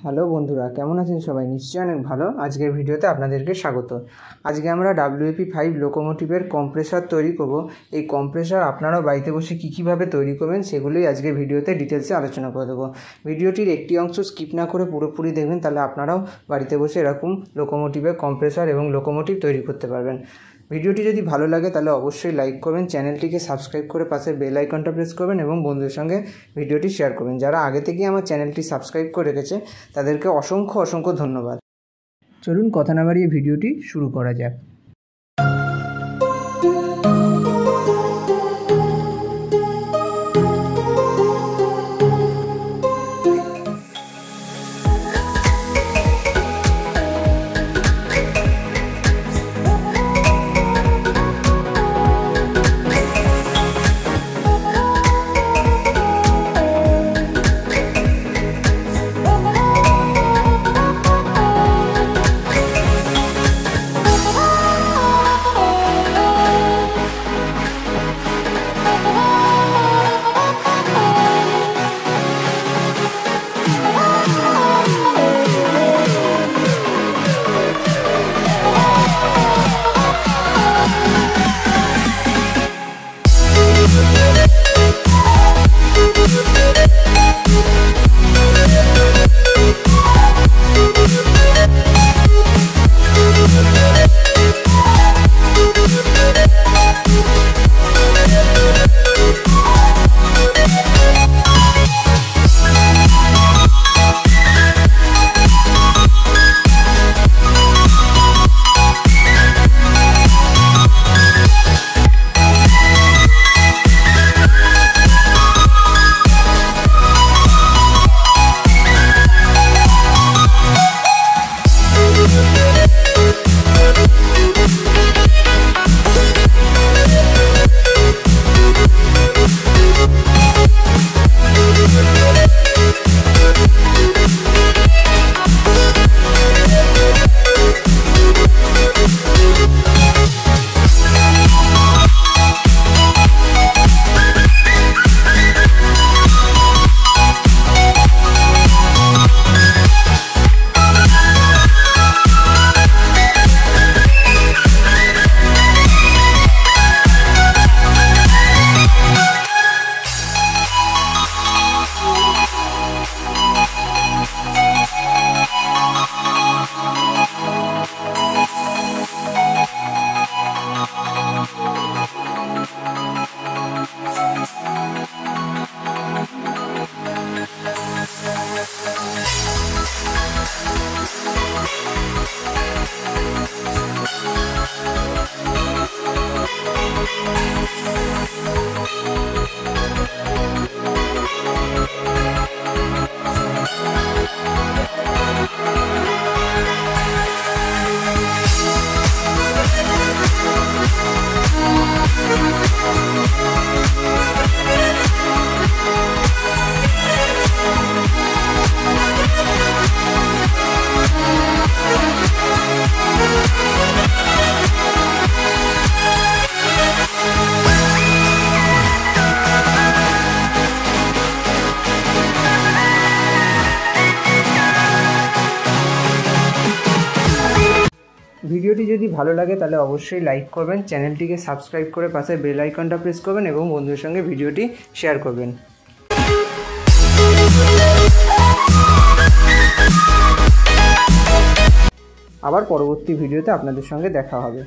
Hello বন্ধুরা, কেমন আছেন সবাই? নিশ্চয়ই অনেক ভালো। আজকের ভিডিওতে আপনাদেরকে স্বাগত। আজকে আমরা WP5 লোকোমোটিভের কম্প্রেসার তৈরি করব। এই কম্প্রেসার আপনারাও বাড়িতে বসে কীভাবে তৈরি করবেন সেগুলোই আজকের ভিডিওতে ডিটেলসে আলোচনা করে দেবো। ভিডিওটির একটি অংশ স্কিপ না করে পুরোপুরি দেখবেন, তাহলে আপনারাও বাড়িতে বসে এরকম লোকোমোটিভের কম্প্রেসার এবং লোকোমোটিভ তৈরি করতে পারবেন। ভিডিওটি যদি ভালো লাগে তাহলে অবশ্যই লাইক করবেন, চ্যানেলটিকে সাবস্ক্রাইব করে পাশে বেল আইকনটা প্রেস করবেন এবং বন্ধুদের সঙ্গে ভিডিওটি শেয়ার করবেন। যারা আগে থেকেই আমার চ্যানেলটি সাবস্ক্রাইব করে রেখেছে তাদেরকে অসংখ্য ধন্যবাদ। চলুন কথা না বাড়িয়ে ভিডিওটি শুরু করা যাক। ভিডিওটি যদি ভালো লাগে তাহলে অবশ্যই লাইক করবেন, চ্যানেলটিকে সাবস্ক্রাইব করে পাশে বেল আইকনটা প্রেস করবেন এবং বন্ধুদের সঙ্গে ভিডিওটি শেয়ার করবেন। আবার পরবর্তী ভিডিওতে আপনাদের সঙ্গে দেখা হবে।